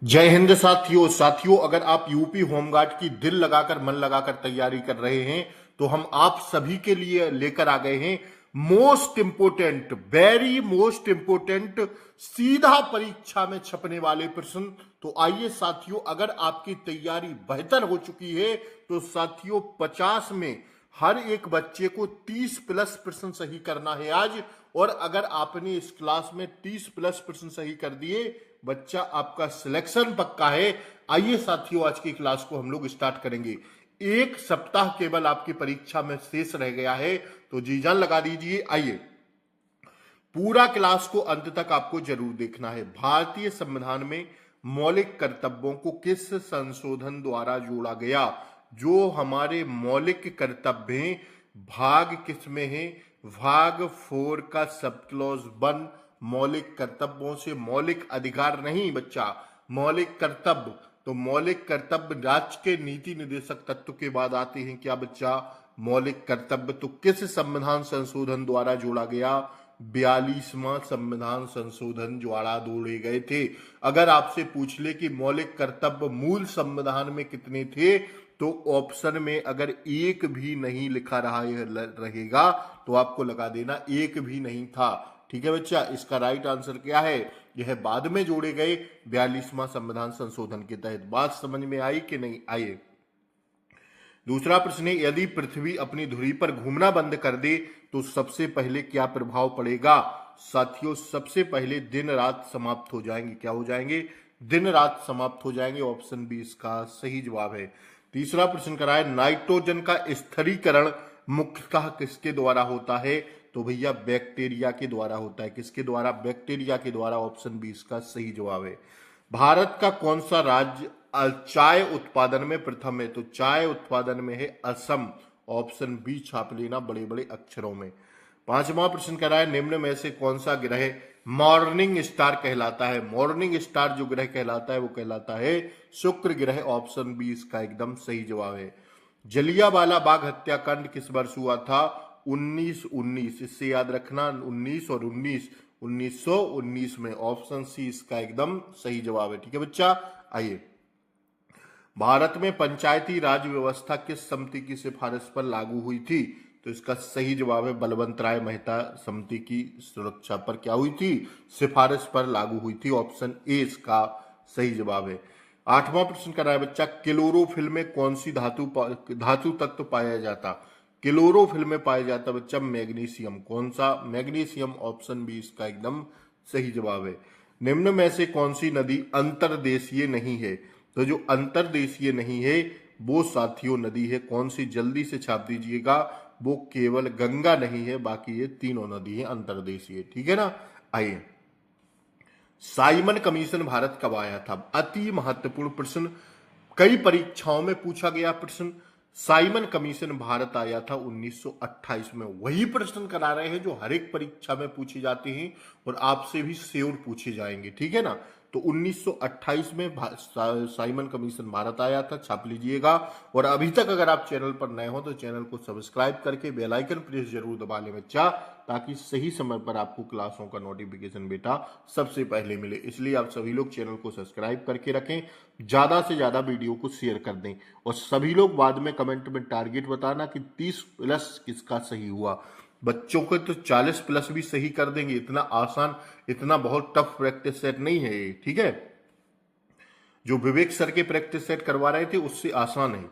जय हिंद साथियों, अगर आप यूपी होमगार्ड की दिल लगाकर मन लगाकर तैयारी कर रहे हैं तो हम आप सभी के लिए लेकर आ गए हैं most important, very most important, सीधा परीक्षा में छपने वाले प्रश्न। तो आइए साथियों, अगर आपकी तैयारी बेहतर हो चुकी है तो साथियों 50 में हर एक बच्चे को 30 प्लस प्रश्न सही करना है आज। और अगर आपने इस क्लास में 30 प्लस प्रश्न सही कर दिए, बच्चा आपका सिलेक्शन पक्का है। आइए साथियों, आज की क्लास को हम लोग स्टार्ट करेंगे। एक सप्ताह केवल आपकी परीक्षा में शेष रह गया है, तो जी जान लगा दीजिए। आइए, पूरा क्लास को अंत तक आपको जरूर देखना है। भारतीय संविधान में मौलिक कर्तव्यों को किस संशोधन द्वारा जोड़ा गया? जो हमारे मौलिक कर्तव्य हैं, भाग किस में है? भाग 4 का सब क्लॉज 1। मौलिक कर्तव्यों से मौलिक अधिकार नहीं बच्चा, मौलिक कर्तव्य। तो मौलिक कर्तव्य राज्य के नीति निर्देशक तत्व के बाद आते हैं क्या बच्चा? मौलिक कर्तव्य। तो किस संविधान संशोधन द्वारा जोड़ा गया? 42वां संविधान संशोधन द्वारा जोड़े गए थे। अगर आपसे पूछ ले कि मौलिक कर्तव्य मूल संविधान में कितने थे, तो ऑप्शन में अगर एक भी नहीं लिखा रहेगा तो आपको लगा देना एक भी नहीं था। ठीक है बच्चा, इसका राइट आंसर क्या है? यह बाद में जोड़े गए 42वां संविधान संशोधन के तहत। बात समझ में आई कि नहीं? आइए, दूसरा प्रश्न है, यदि पृथ्वी अपनी धुरी पर घूमना बंद कर दे तो सबसे पहले क्या प्रभाव पड़ेगा? साथियों, सबसे पहले दिन रात समाप्त हो जाएंगे। क्या हो जाएंगे? दिन रात समाप्त हो जाएंगे। ऑप्शन बी इसका सही जवाब है। तीसरा प्रश्न कराए, नाइट्रोजन का स्थिरीकरण मुख्यतः किसके द्वारा होता है? तो भैया बैक्टीरिया के द्वारा होता है। किसके द्वारा? बैक्टीरिया के द्वारा। ऑप्शन बी इसका सही जवाब है। भारत का कौन सा राज्य चाय उत्पादन में प्रथम है? तो चाय उत्पादन में है असम। ऑप्शन बी छाप लेना बड़े बड़े अक्षरों में। पांचवा प्रश्न कह रहा है, निम्न में से कौन सा ग्रह मॉर्निंग स्टार कहलाता है? मॉर्निंग स्टार जो ग्रह कहलाता है वो कहलाता है शुक्र ग्रह। ऑप्शन बी इसका एकदम सही जवाब है। जलियांवाला बाग हत्याकांड किस वर्ष हुआ था? 1919। इससे याद रखना, 19 और 19, 1919 में। ऑप्शन सी इसका एकदम सही जवाब है। ठीक है बच्चा, आइए, भारत में पंचायती राज व्यवस्था किस समिति की सिफारिश पर लागू हुई थी? तो इसका सही जवाब है बलवंत राय मेहता समिति की सुरक्षा पर क्या हुई थी? सिफारिश पर लागू हुई थी। ऑप्शन ए इसका सही जवाब है। आठवां प्रश्न कर रहा है बच्चा, क्लोरोफिल में कौन सी धातु तत्व पाया जाता? क्लोरोफिल में पाया जाता बच्चा मैग्नीशियम। कौन सा? मैग्नीशियम। ऑप्शन बी इसका एकदम सही जवाब है। निम्न में से कौन सी नदी अंतर्देशीय नहीं है? तो जो अंतर्देशीय नहीं है वो साथियों नदी है कौन सी? जल्दी से छाप दीजिएगा, वो केवल गंगा नहीं है, बाकी ये तीनों नदी है अंतर्देशीय। ठीक है ना? आइए, साइमन कमीशन भारत कब आया था? अति महत्वपूर्ण प्रश्न, कई परीक्षाओं में पूछा गया प्रश्न। साइमन कमीशन भारत आया था 1928 में। वही प्रश्न करा रहे हैं जो हर एक परीक्षा में पूछे जाते हैं और आपसे भी श्योर पूछे जाएंगे। ठीक है ना? तो 1928 में साइमन कमीशन भारत आया था, छाप लीजिएगा। और अभी तक अगर आप चैनल पर नए हो तो चैनल को सब्सक्राइब करके बेल आइकन प्रेस जरूर दबा लें बच्चा, ताकि सही समय पर आपको क्लासों का नोटिफिकेशन बेटा सबसे पहले मिले। इसलिए आप सभी लोग चैनल को सब्सक्राइब करके रखें, ज्यादा से ज्यादा वीडियो को शेयर कर दें, और सभी लोग बाद में कमेंट में टारगेट बताना कि 30 प्लस किसका सही हुआ। बच्चों को तो 40 प्लस भी सही कर देंगे। इतना आसान, इतना बहुत टफ प्रैक्टिस सेट नहीं है ये। ठीक है, जो विवेक सर के प्रैक्टिस सेट करवा रहे थे उससे आसान है।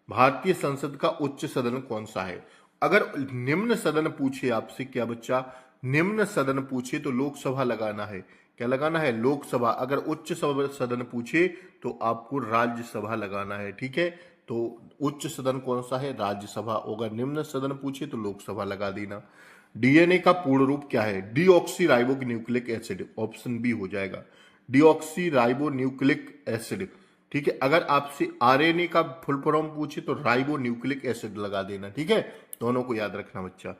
भारतीय संसद का उच्च सदन कौन सा है? अगर निम्न सदन पूछे आपसे, क्या बच्चा? निम्न सदन पूछे तो लोकसभा लगाना है। क्या लगाना है? लोकसभा। अगर उच्च सदन पूछे तो आपको राज्यसभा लगाना है। ठीक है, तो उच्च सदन कौन सा है? राज्यसभा। अगर निम्न सदन पूछे तो लोकसभा लगा देना। डीएनए का पूर्ण रूप क्या है? Deoxyribonucleic acid. Option B हो जाएगा, डीऑक्सी राइबो न्यूक्लिक एसिड। ठीक है, अगर आपसे आरएनए का फुल फॉर्म पूछे तो राइबो न्यूक्लिक एसिड लगा देना। ठीक है, दोनों को याद रखना बच्चा।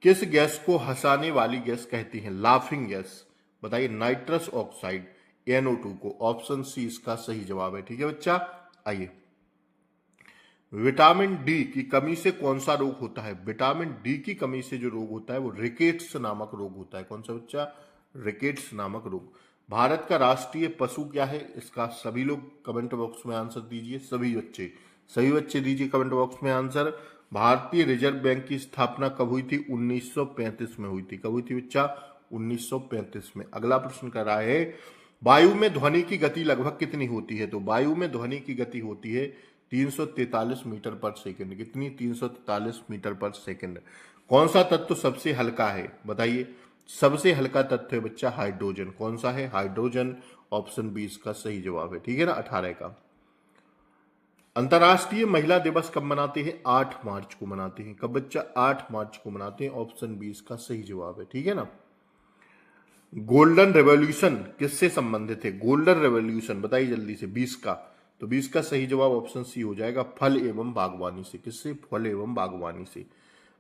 किस गैस को हंसाने वाली गैस कहती हैं? Laughing gas. बताइए, नाइट्रस ऑक्साइड, NO2 को। ऑप्शन सी इसका सही जवाब है। ठीक है बच्चा, आइए, विटामिन डी की कमी से कौन सा रोग होता है? विटामिन डी की कमी से जो रोग होता है वो रिकेट्स नामक रोग होता है। कौन सा बच्चा? रिकेट्स नामक रोग। भारत का राष्ट्रीय पशु क्या है, इसका सभी लोग कमेंट बॉक्स में आंसर दीजिए। सभी बच्चे दीजिए कमेंट बॉक्स में आंसर। भारतीय रिजर्व बैंक की स्थापना कब हुई थी? 1935 में हुई थी। कब हुई थी बच्चा? 1935 में। अगला प्रश्न कर रहा है, वायु में ध्वनि की गति लगभग कितनी होती है? तो वायु में ध्वनि की गति होती है 343 मीटर पर सेकंड। कितनी? 343 मीटर पर सेकंड। कौन सा तत्व सबसे हल्का है बताइए? सबसे हल्का तत्व है बच्चा हाइड्रोजन। कौन सा है? हाइड्रोजन। ऑप्शन 20 का सही जवाब है। ठीक है ना, 18 का। अंतर्राष्ट्रीय महिला दिवस कब मनाते हैं? 8 मार्च को मनाते हैं। कब बच्चा? 8 मार्च को मनाते हैं। ऑप्शन 20 का सही जवाब है। ठीक है ना। गोल्डन रेवोल्यूशन किससे संबंधित है? गोल्डन रेवोल्यूशन बताइए जल्दी से। 20 का। तो 20 का सही जवाब ऑप्शन सी हो जाएगा, फल एवं बागवानी से। किससे? फल एवं बागवानी से।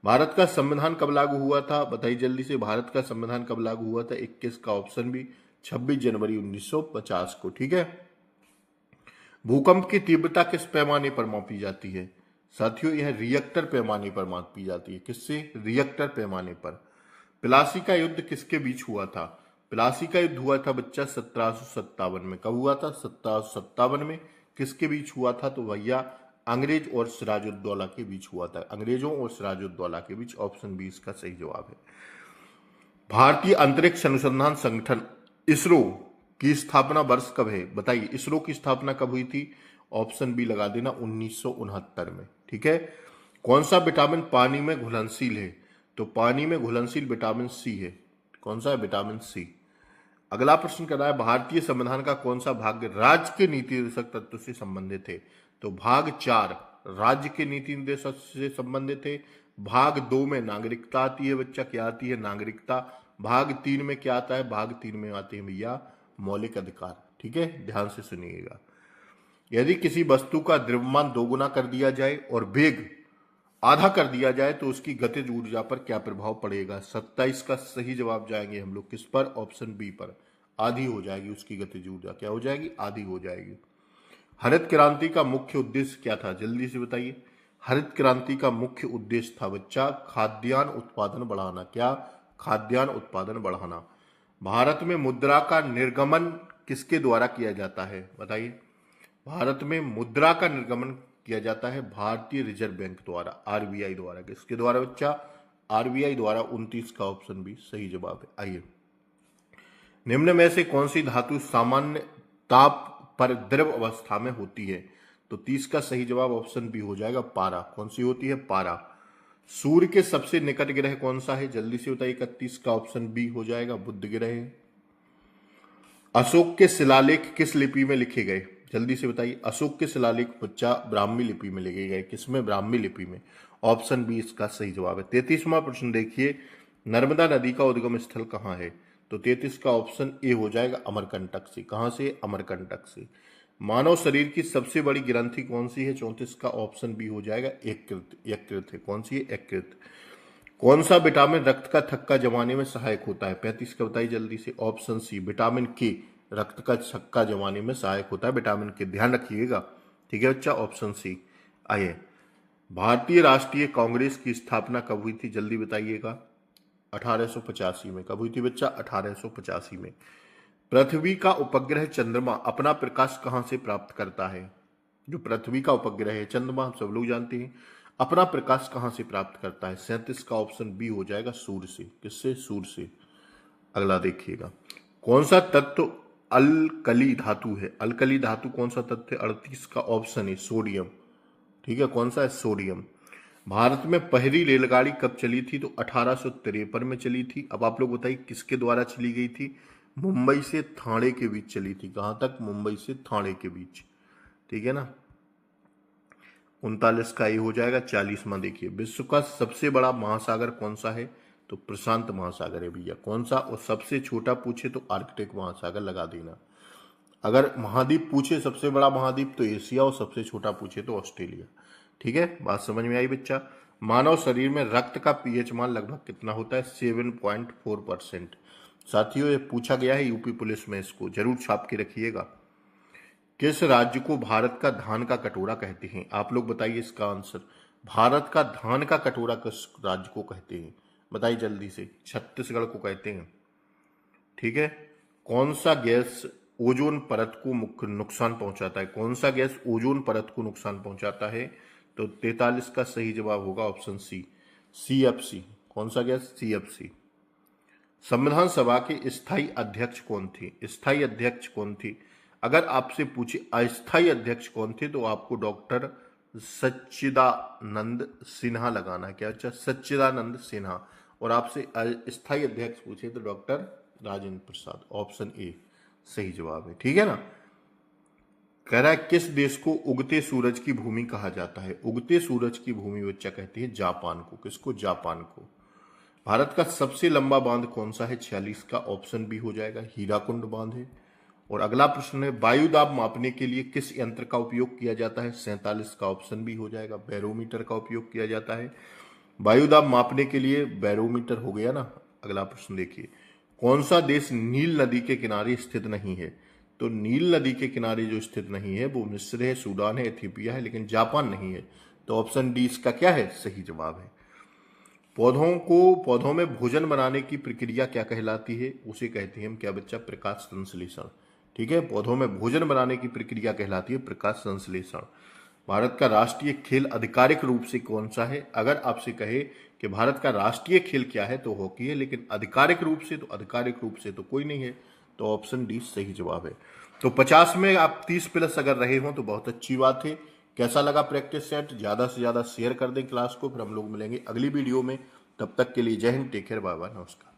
भारत का संविधान कब लागू हुआ था? बताइए जल्दी से। भारत का संविधान कब लागू हुआ था? 21 का ऑप्शन भी 26 जनवरी 1950 को। ठीक है। भूकंप की तीव्रता किस पैमाने पर मापी जाती है? साथियों यह रिएक्टर पैमाने पर मापी जाती है। किससे? रिएक्टर पैमाने पर। प्लासी का युद्ध किसके बीच हुआ था? प्लासी का युद्ध हुआ था बच्चा 1757 में। कब हुआ था? 1757 में। किसके बीच हुआ था? तो भैया अंग्रेज और सिराजुद्दौला के बीच हुआ था। अंग्रेजों और सिराजुद्दौला के बीच। ऑप्शन 20 का सही जवाब है। भारतीय अंतरिक्ष अनुसंधान संगठन इसरो की स्थापना वर्ष कब है? बताइए इसरो की स्थापना कब हुई थी? ऑप्शन बी लगा देना, 1969 में। ठीक है। कौन सा विटामिन पानी में घुलनशील है? तो पानी में घुलनशील विटामिन सी है। कौन सा है? Vitamin C. अगला प्रश्न कर रहा है, भारतीय संविधान का कौन सा भाग राज्य के नीति निर्देशक तत्व से संबंधित है? तो भाग 4 राज्य के नीति निर्देशक से संबंधित है। भाग 2 में नागरिकता आती है बच्चा। क्या आती है? नागरिकता। भाग 3 में क्या आता है? भाग 3 में आते हैं भैया मौलिक अधिकार। ठीक है, ध्यान से सुनिएगा। यदि किसी वस्तु का द्रव्यमान दोगुना कर दिया जाए और वेग आधा कर दिया जाए तो उसकी गतिज ऊर्जा पर क्या प्रभाव पड़ेगा? 27 का सही जवाब जाएंगे हम लोग किस पर? ऑप्शन बी पर। आधी हो जाएगी उसकी गतिज ऊर्जा। क्या हो जाएगी? आधी हो जाएगी। हरित क्रांति का मुख्य उद्देश्य क्या था? जल्दी से बताइए। हरित क्रांति का मुख्य उद्देश्य था बच्चा खाद्यान्न उत्पादन बढ़ाना। क्या? खाद्यान्न उत्पादन बढ़ाना। भारत में मुद्रा का निर्गमन किसके द्वारा किया जाता है? बताइए। भारत में मुद्रा का निर्गमन किया जाता है भारतीय रिजर्व बैंक द्वारा, आरबीआई द्वारा। किसके द्वारा बच्चा? आरबीआई द्वारा। 29 का ऑप्शन भी सही जवाब है। आइए, निम्न में से कौन सी धातु सामान्य ताप पर द्रव अवस्था में होती है? तो 30 का सही जवाब ऑप्शन बी हो जाएगा, पारा। कौन सी होती है? पारा। सूर्य के सबसे निकट ग्रह कौन सा है? जल्दी से बताइए। 31 का ऑप्शन बी हो जाएगा, बुध ग्रह है। अशोक के शिलालेख किस लिपि में लिखे गए? जल्दी से बताइए। अशोक के शिलालेख बच्चा ब्राह्मी लिपि में लिखे गए। किसमें? ब्राह्मी लिपि में। ऑप्शन बी इसका सही जवाब है। 33वां प्रश्न देखिए, नर्मदा नदी का उद्गम स्थल कहाँ है? तो 33 का ऑप्शन ए हो जाएगा, अमरकंटक से। कहां से? अमरकंटक से। मानव शरीर की सबसे बड़ी ग्रंथि कौन सी है? 34 का ऑप्शन बी हो जाएगा, यकृत। यकृत है। कौन सी है? यकृत। कौन सा विटामिन रक्त का थक्का जमाने में सहायक होता है? 35 का बताइए जल्दी से। ऑप्शन सी, विटामिन के। रक्त का थक्का जमाने में सहायक होता है विटामिन के। ध्यान रखिएगा। ठीक है बच्चा, ऑप्शन सी। आइए, भारतीय राष्ट्रीय कांग्रेस की स्थापना कब हुई थी? जल्दी बताइएगा। 1885 में। कब हुई थी बच्चा? 1885 में। पृथ्वी का उपग्रह चंद्रमा अपना प्रकाश कहां से प्राप्त करता है? जो पृथ्वी का उपग्रह है चंद्रमा, हम सब लोग जानते हैं, अपना प्रकाश कहां से प्राप्त करता है? 37 का ऑप्शन बी हो जाएगा, सूर्य से। किससे? सूर्य से। अगला देखिएगा, कौन सा तत्व अल्कली धातु है? अल्कली धातु कौन सा तत्व है? 38 का ऑप्शन है, सोडियम। ठीक है, कौन सा है? सोडियम। भारत में पहली रेलगाड़ी कब चली थी? तो 1853 में चली थी। अब आप लोग बताइए किसके द्वारा चली गई थी? मुंबई से थाने के बीच चली थी। कहां तक? मुंबई से थाने के बीच। ठीक है ना। 39 का ये हो जाएगा। 40वां देखिए, विश्व का सबसे बड़ा महासागर कौन सा है? तो प्रशांत महासागर है भैया। कौन सा? और सबसे छोटा पूछे तो आर्कटिक महासागर लगा देना। अगर महाद्वीप पूछे सबसे बड़ा महाद्वीप तो एशिया, और सबसे छोटा पूछे तो ऑस्ट्रेलिया। ठीक है, बात समझ में आई बच्चा। मानव शरीर में रक्त का पीएच मान लगभग कितना होता है? 7.4%। साथियों ये पूछा गया है यूपी पुलिस में, इसको जरूर छाप के रखिएगा। किस राज्य को भारत का धान का कटोरा कहते हैं? आप लोग बताइए इसका आंसर। भारत का धान का कटोरा किस राज्य को कहते हैं? बताइए जल्दी से। छत्तीसगढ़ को कहते हैं। ठीक है। कौन सा गैस ओजोन परत को मुख्य नुकसान पहुंचाता है? कौन सा गैस ओजोन परत को नुकसान पहुंचाता है? तो 43 का सही जवाब होगा ऑप्शन सी, CFC। कौन सा गैस? CFC। संविधान सभा के स्थायी अध्यक्ष कौन थे? स्थायी अध्यक्ष कौन थे? अगर आपसे पूछे अस्थायी अध्यक्ष कौन थे तो आपको डॉक्टर सच्चिदानंद सिन्हा लगाना है। क्या? अच्छा, सच्चिदानंद सिन्हा। और आपसे अस्थायी अध्यक्ष पूछे तो doctor Rajendra Prasad. Option A सही जवाब है। ठीक है ना। कह रहा है किस देश को उगते सूरज की भूमि कहा जाता है? उगते सूरज की भूमि बच्चा कहते हैं जापान को। किसको? जापान को। भारत का सबसे लंबा बांध कौन सा है? 46 का ऑप्शन बी हो जाएगा, हीराकुंड बांध है। और अगला प्रश्न है वायु दाब मापने के लिए किस यंत्र का उपयोग किया जाता है? 47 का ऑप्शन बी हो जाएगा, बैरोमीटर का उपयोग किया जाता है। वायु दाब मापने के लिए बैरोमीटर हो गया ना। अगला प्रश्न देखिए, कौन सा देश नील नदी के किनारे स्थित नहीं है? तो नील नदी के किनारे जो स्थित नहीं है वो मिस्र है, सूडान है, इथियोपिया है, लेकिन जापान नहीं है। तो ऑप्शन डी इसका क्या है? सही जवाब है। पौधों में भोजन बनाने की प्रक्रिया क्या कहलाती है? उसे कहते हैं हम क्या बच्चा? प्रकाश संश्लेषण। ठीक है, पौधों में भोजन बनाने की प्रक्रिया कहलाती है प्रकाश संश्लेषण। भारत का राष्ट्रीय खेल आधिकारिक रूप से कौन सा है? अगर आपसे कहे कि भारत का राष्ट्रीय खेल क्या है तो हॉकी है, लेकिन आधिकारिक रूप से तो कोई नहीं है। तो ऑप्शन डी सही जवाब है। तो 50 में आप 30+ अगर रहे हो तो बहुत अच्छी बात है। कैसा लगा प्रैक्टिस सेट? ज्यादा से ज्यादा शेयर कर दें क्लास को। फिर हम लोग मिलेंगे अगली वीडियो में। तब तक के लिए जय हिंद, टेक केयर, बाय बाय, नमस्कार।